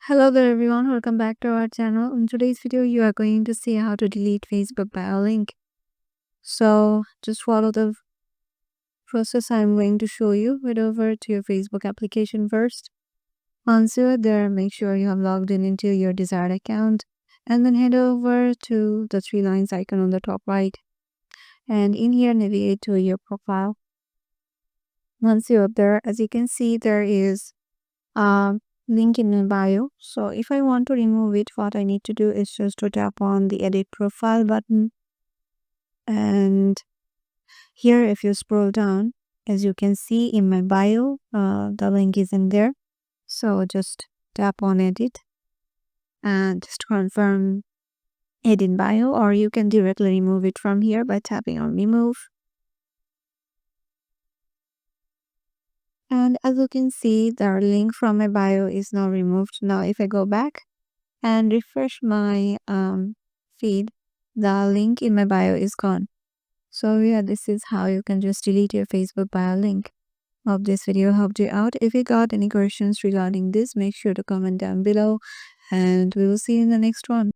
Hello there everyone, welcome back to our channel. In today's video, you are going to see how to delete Facebook bio link. So just follow the process I'm going to show you. Head over to your Facebook application first. Once you're there, make sure you have logged in into your desired account and then head over to the three lines icon on the top right. And in here, navigate to your profile. Once you're up there, as you can see, there is a link in my bio. So if I want to remove it, what I need to do is just to tap on the edit profile button. And here, if you scroll down, as you can see in my bio, the link is in there. So just tap on edit and just confirm edit bio, or you can directly remove it from here by tapping on remove. And as you can see, the link from my bio is now removed. Now if I go back and refresh my feed, the link in my bio is gone. So yeah, this is how you can just delete your Facebook bio link. Hope this video helped you out. If you got any questions regarding this, make sure to comment down below and we will see you in the next one.